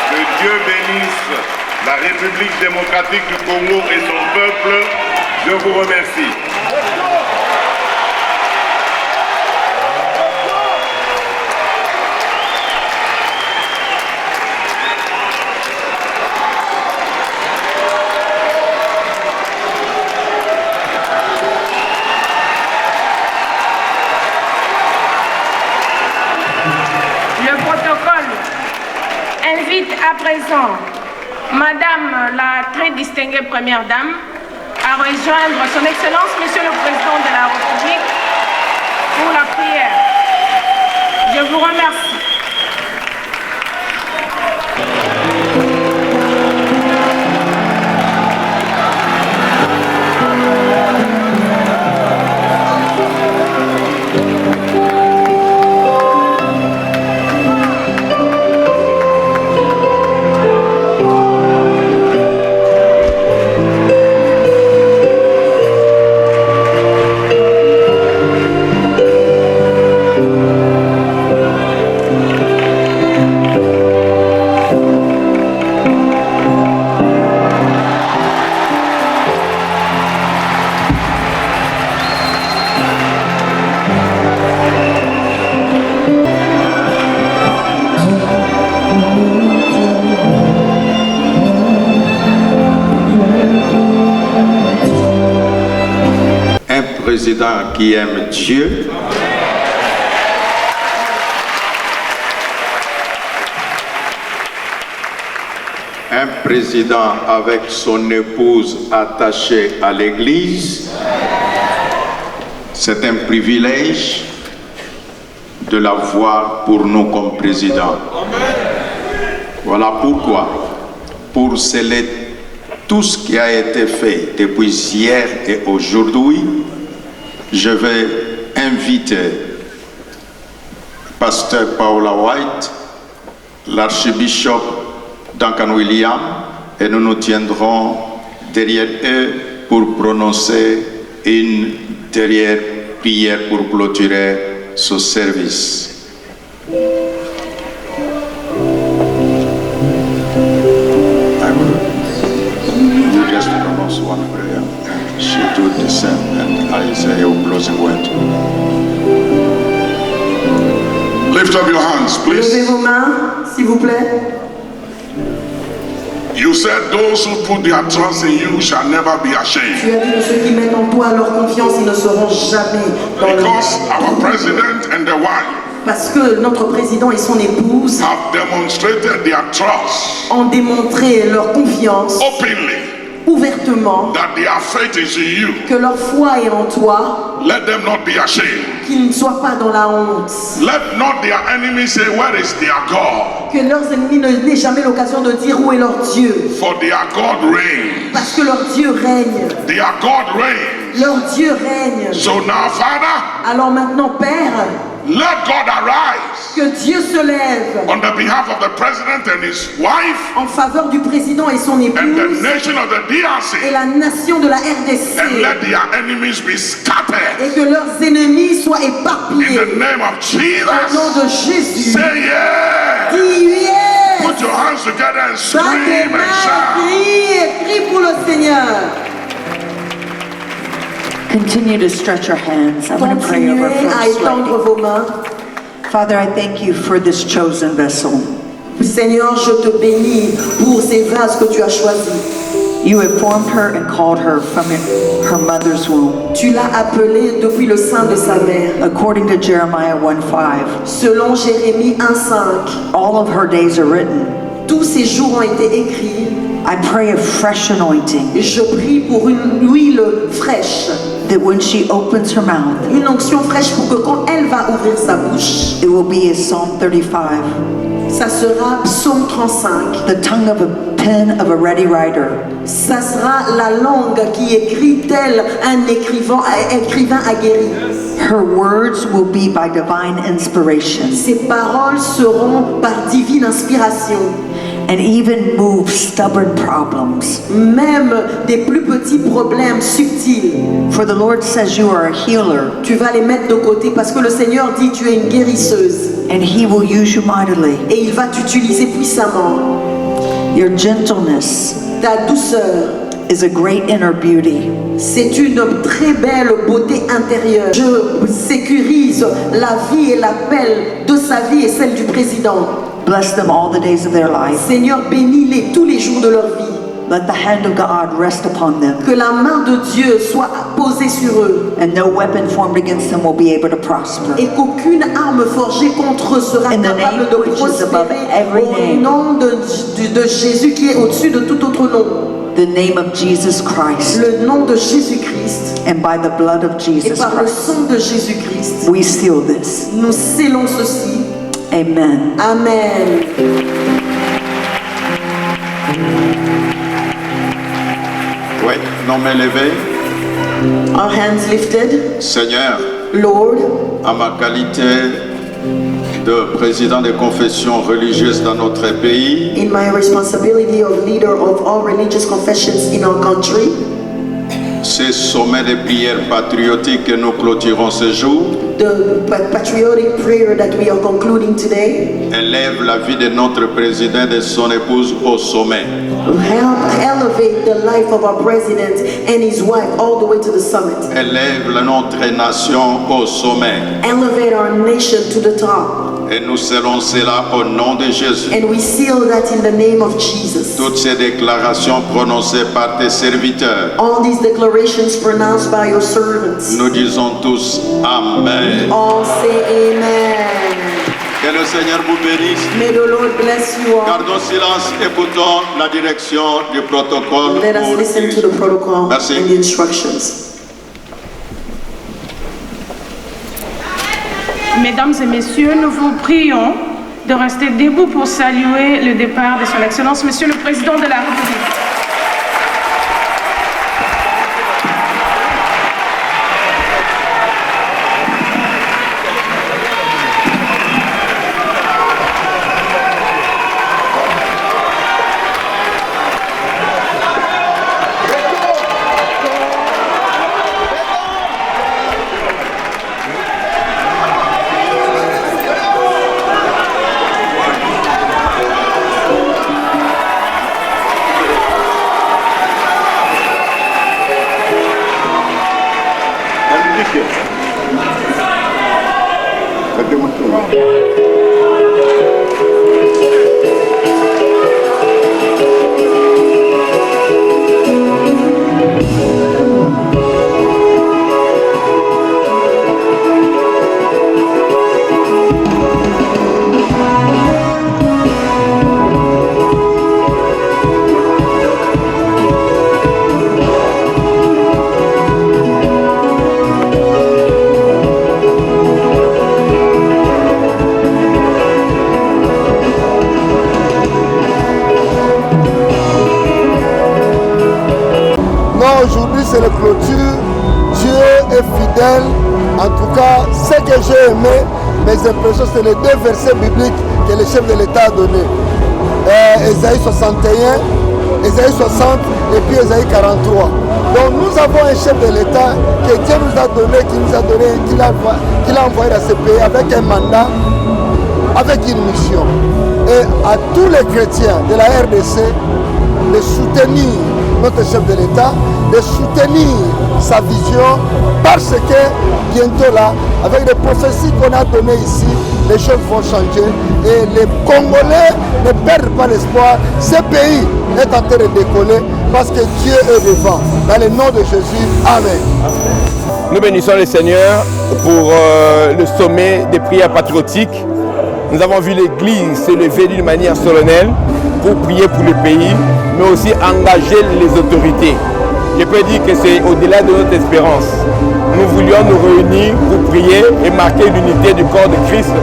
Que Dieu bénisse la République démocratique du Congo et son peuple. Je vous remercie. Invite à présent Madame la très distinguée Première Dame à rejoindre Son Excellence Monsieur le Président de la République pour la prière. Je vous remercie. Président qui aime Dieu, un président avec son épouse attachée à l'Église. C'est un privilège de l'avoir pour nous comme président. Voilà pourquoi, pour sceller tout ce qui a été fait depuis hier et aujourd'hui, je vais inviter Pasteur Paula White, l'archbishop Duncan William, et nous nous tiendrons derrière eux pour prononcer une dernière prière pour clôturer ce service. You just pronounce one prayer, and she do the same, and I say a closing word. Lift up your hands, please. Levez vos mains, s'il vous plaît. You said those who put their trust in you shall never be ashamed. Tu as dit de ceux qui mettent en toi leur confiance, ils ne seront jamais dans le Because our president and the wife Parce que notre président et son épouse have demonstrated their trust ont démontré leur confiance openly, ouvertement, that their faith is in you. que leur foi est en toi, Let them not be ashamed. qu'ils ne soient pas dans la honte, Let not their enemies say, where is their God? que leurs ennemis n'aient jamais l'occasion de dire où est leur Dieu, For their God reigns. parce que leur Dieu règne, Their God reigns. leur Dieu règne. So now, Father, Alors maintenant, Père, let God arise que Dieu se lève on the behalf of the president and his wife en faveur du président et son and the épouse nation of the et DRC, la nation de la and RDC, let their enemies be scattered. et que leurs ennemis soient In éparpillés. the name of Au nom de Jesus, Jésus, say yeah. dis yes. Put your hands together and Dans tes scream mains, and shout. crie et crie pour le Seigneur. Continue to stretch your hands. I'm going to pray over Continuez à First étendre Lady. vos mains. Father, I thank you for this chosen vessel. Seigneur, je te bénis pour ces vases que tu as choisis. You have formed her and called her from her mother's womb. Tu l'as appelée depuis le sein de sa mère. According to Jeremiah 1:5, Selon Jérémie 1:5, all of her days are written. tous ses jours ont été écrits. I pray a fresh anointing, Je prie pour une huile fraîche, that when she opens her mouth, une onction fraîche pour que quand elle va ouvrir sa bouche, it will be as Psalm 35, ça sera Psaume 35. the tongue of a pen of a ready writer. Ça sera la langue qui écrit tel un écrivain aguerri. Her words will be by divine inspiration Ses paroles seront par divine inspiration. and even move stubborn problems. Même des plus petits problèmes subtils, For the Lord says you are a healer, tu vas les mettre de côté parce que le Seigneur dit tu es une guérisseuse and He will use you mightily. et il va t'utiliser puissamment. Your gentleness Ta douceur, is a great inner beauty. c'est une très belle beauté intérieure. Je sécurise la vie et l'appel de sa vie et celle du président. Bless them all the days of their life. Seigneur, bénis-les tous les jours de leur vie. Let the hand of God rest upon them, Que la main de Dieu soit posée sur eux and no weapon formed against them will be able to prosper. et qu'aucune arme forgée contre eux sera In the capable name de which is above prospérer every au name. nom de Jésus qui est au-dessus de tout autre nom. The name of Jesus Christ, Le nom de Jésus-Christ and by the blood of et Jesus par le Christ, sang de Jésus-Christ, we seal this. nous scellons ceci. Amen. Amen. Oui, non mais levé. Our hands lifted. Seigneur, Lord, à ma qualité de président des confessions religieuses dans notre pays, in my responsibility of leader of all religious confessions in our country, ces sommets de prières patriotiques que nous clôturons ce jour, the patriotic prayer that we are concluding today, élève la vie de notre président et de son épouse au sommet. help elevate the life of our president and his wife all the way to the summit. Élève notre nation au sommet. Elevate our nation to the top. Et nous serons cela au nom de Jésus. And we seal that in the name of Jesus. Toutes ces déclarations prononcées par tes serviteurs, All these declarations pronounced by your servants. nous disons tous Amen. All say amen. Que le Seigneur vous bénisse. May the Lord bless you all. Gardons silence, écoutons la direction du protocole. Let us listen to the protocol Merci. and the instructions. Mesdames et messieurs, nous vous prions de rester debout pour saluer le départ de Son Excellence, Monsieur le Président de la République. Aujourd'hui c'est la clôture, Dieu est fidèle, en tout cas ce que j'ai aimé, mes impressions c'est les deux versets bibliques que le chef de l'État a donnés. Ésaïe 61, Ésaïe 60 et puis Ésaïe 43. Donc nous avons un chef de l'État que Dieu nous a donné, qu'il a envoyé dans ce pays avec un mandat, avec une mission. Et à tous les chrétiens de la RDC de soutenir notre chef de l'État, de soutenir sa vision, parce que bientôt là, avec les prophéties qu'on a données ici, les choses vont changer et les Congolais ne perdent pas l'espoir. Ce pays est en train de décoller parce que Dieu est devant. Dans le nom de Jésus, Amen. Nous bénissons le Seigneur pour le sommet des prières patriotiques. Nous avons vu l'Église se lever d'une manière solennelle pour prier pour le pays, mais aussi engager les autorités. Je peux dire que c'est au-delà de notre espérance. Nous voulions nous réunir pour prier et marquer l'unité du corps de Christ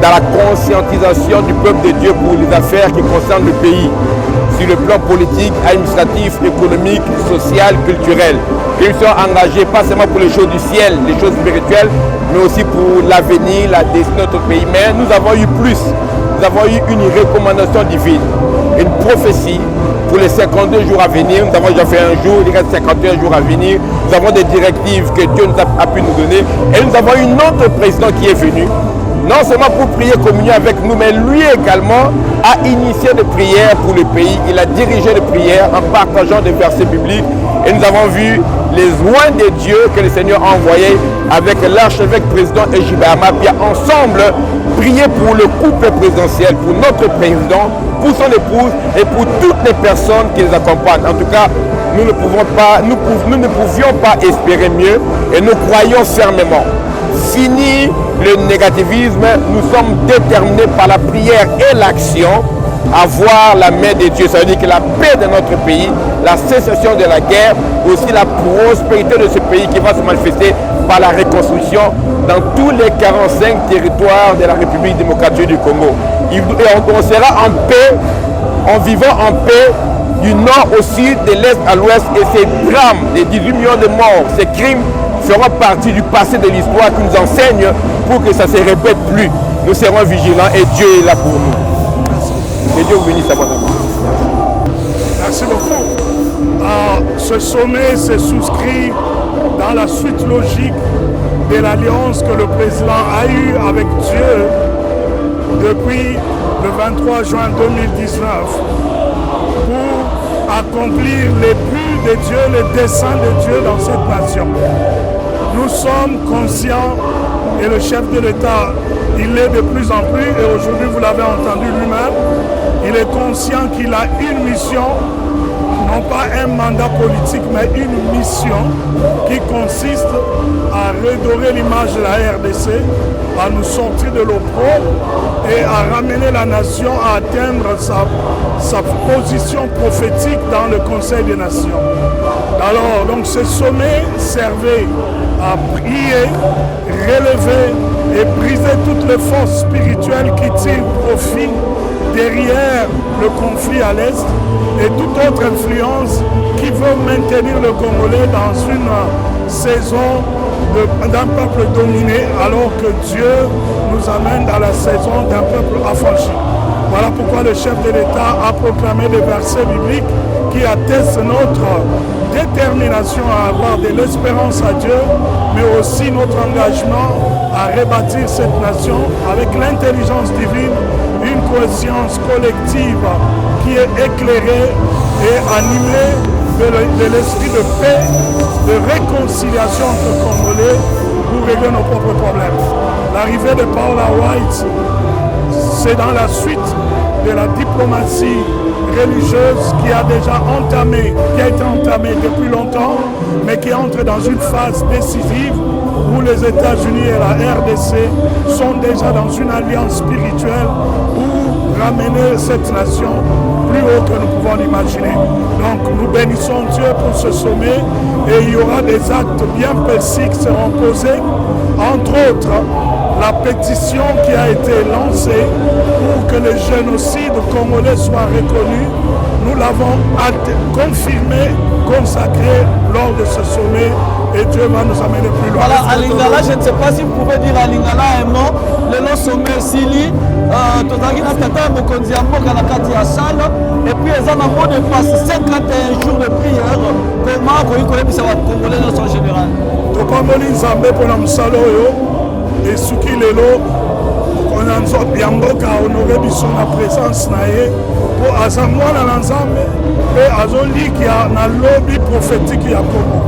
dans la conscientisation du peuple de Dieu pour les affaires qui concernent le pays, sur le plan politique, administratif, économique, social, culturel. Ils sont engagés pas seulement pour les choses du ciel, les choses spirituelles, mais aussi pour l'avenir, la destinée de notre pays. Mais nous avons eu plus. Nous avons eu une recommandation divine, une prophétie pour les 52 jours à venir. Nous avons déjà fait un jour, il reste 51 jours à venir. Nous avons des directives que Dieu nous a pu nous donner. Et nous avons eu notre président qui est venu, non seulement pour prier communion avec nous, mais lui également a initié des prières pour le pays. Il a dirigé les prières en partageant des versets bibliques. Et nous avons vu les oins de Dieu que le Seigneur a envoyés avec l'archevêque président Ejibé Ama, puis ensemble prier pour le couple présidentiel, pour notre président, pour son épouse et pour toutes les personnes qui les accompagnent. En tout cas, nous ne pouvions pas espérer mieux et nous croyons fermement. Fini le négativisme, nous sommes déterminés par la prière et l'action à voir la main de Dieu. Ça veut dire que la paix de notre pays, la cessation de la guerre, aussi la prospérité de ce pays qui va se manifester par la reconstruction dans tous les 45 territoires de la République démocratique du Congo. Et on sera en paix, en vivant en paix du nord au sud, de l'est à l'ouest. Et ces drames, les 18 millions de morts, ces crimes feront partie du passé de l'histoire qui nous enseigne pour que ça ne se répète plus. Nous serons vigilants et Dieu est là pour nous. Et Dieu vous bénisse abondamment. Merci beaucoup. Ce sommet s'est souscrit dans la suite logique de l'alliance que le président a eue avec Dieu depuis le 23 juin 2019 pour accomplir les buts de Dieu, les desseins de Dieu dans cette nation. Nous sommes conscients, et le chef de l'État, il l'est de plus en plus, et aujourd'hui vous l'avez entendu lui-même, il est conscient qu'il a une mission, non pas un mandat politique, mais une mission qui consiste à redorer l'image de la RDC, à nous sortir de l'opprobre et à ramener la nation à atteindre sa position prophétique dans le Conseil des Nations. Alors, donc ce sommet servait à prier, relever et briser toutes les forces spirituelles qui tirent profit derrière le conflit à l'Est et toute autre influence qui veut maintenir le Congolais dans une saison d'un peuple dominé alors que Dieu nous amène dans la saison d'un peuple affranchi. Voilà pourquoi le chef de l'État a proclamé des versets bibliques qui attestent notre détermination à avoir de l'espérance à Dieu, mais aussi notre engagement à rebâtir cette nation avec l'intelligence divine, une conscience collective qui est éclairée et animée de l'esprit de paix, de réconciliation entre Congolais pour régler nos propres problèmes. L'arrivée de Paula White, c'est dans la suite de la diplomatie religieuse qui a déjà entamé, qui a été entamée depuis longtemps, mais qui entre dans une phase décisive où les États-Unis et la RDC sont déjà dans une alliance spirituelle pour ramener cette nation plus haut que nous pouvons l'imaginer. Donc nous bénissons Dieu pour ce sommet et il y aura des actes bien précis qui seront posés, entre autres la pétition qui a été lancée pour que le génocide congolais soit reconnu. Nous l'avons confirmé, consacré lors de ce sommet et Dieu va nous amener plus loin. Voilà, à Lingala, je ne sais pas si vous pouvez dire à Lingala un mot, le sommet Sili, tozalaki na tata mokonzi ya mboka na kati ya salle, et puis eza na mot de passe 51 jours de prière, comment koyi koyebisa ba Congolais nyonso en général. Topamboli Nzambe mpona mosala oyo esuki lelo mokonzi nzoto ya mboka honore biso na présence na ye mpo aza mwana na Nzambe mpe azolikia na lobi prophétique ya Congo.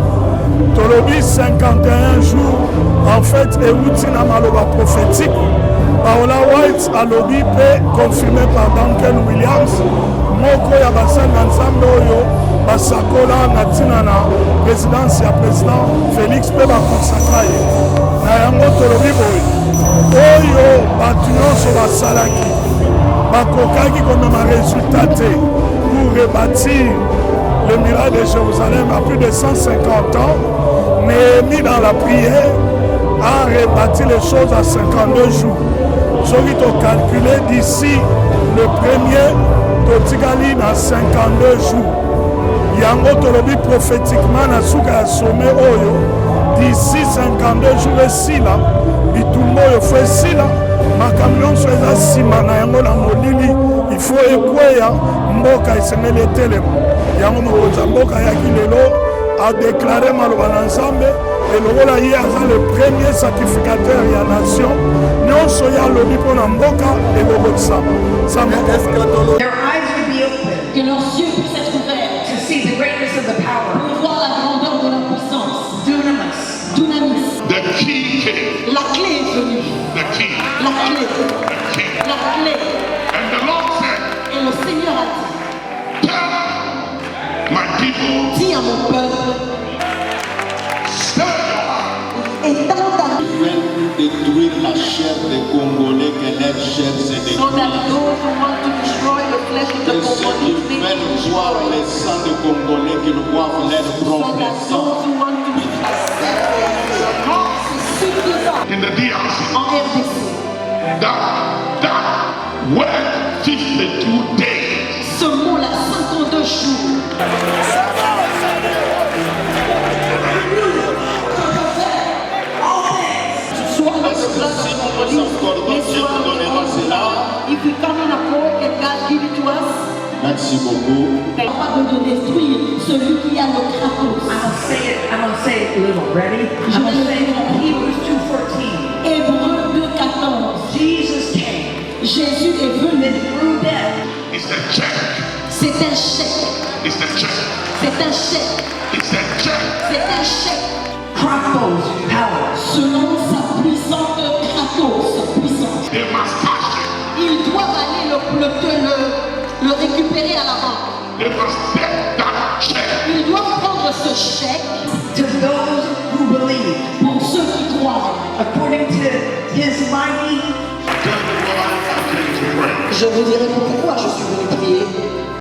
Tolobi 51 jours en fait euti na maloba prophétique. Paula White alobi pe confirmé par Duncan Williams moko ya basali na nzambe oyo basakola na ntina na présidence ya président Félix mpe bakonsakra ye na yango tolobi boye oyo bato nyonso basalaki bakokaki komema résultat te pour rebâtir le miracle de Jérusalem à plus de 150 ans. Néhémie dans la prière a rebâti les choses à 52 jours. Ceux qui ont calculé d'ici le premier Totikali à 52 jours. Yango tolobi prophétiquement na suka ya sommet oyo d'ici 52 jours esila bitumba oyo fo esila makambo nyonso eza nsima na yango na molili ifo ekweya mboka esengeli etelema yango mokonzi ya mboka ayaki lelo adeklare maloba na nzambe elokola ye aza le premier sacrificateur ya nation nyonso ye alobi mpo na mboka ekokokisama. Que leurs yeux puissent être ouverts to see the greatness of the power. pour voir la grandeur de la puissance. Dunamis. Dunamis. The key came. La clé est venue. The key. La clé. The key. La clé. And the Lord said, Et le Seigneur a dit, tell my people, dis à mon peuple, stir your heart. étends ta détruire la chair des Congolais, que leur chair se détruise. so that those who want to destroy the flesh of the Et ceux qui Congolese may veulent be voir destroyed. les sangs des Congolais, qu'ils voient leur So propre that sang. those who want to accept c'est suffisant In the DRC, en RDC. that word 52 days. Ce mot-là, 52 jours. If we come in accord and God give it to us, Merci beaucoup. capable de détruire celui qui a le Kratos. I'm gonna say it a little. Ready? I'm gonna say it in Hebrews 2:14. Hébreux 2:14. Jesus came. Jésus est venu. Through death. It's a check. C'est un chèque. It's a check. C'est un chèque. It's a check. C'est un chèque. Kratos power. Selon sa puissante Kratos, sa puissance. They must catch it. Ils doivent aller le récupérer à la main. They must take that check. Ils doivent prendre ce chèque To those who believe. pour ceux qui croient. According to his mighty. Tell the Lord I came to pray. Je vous dirai pourquoi je suis venu prier.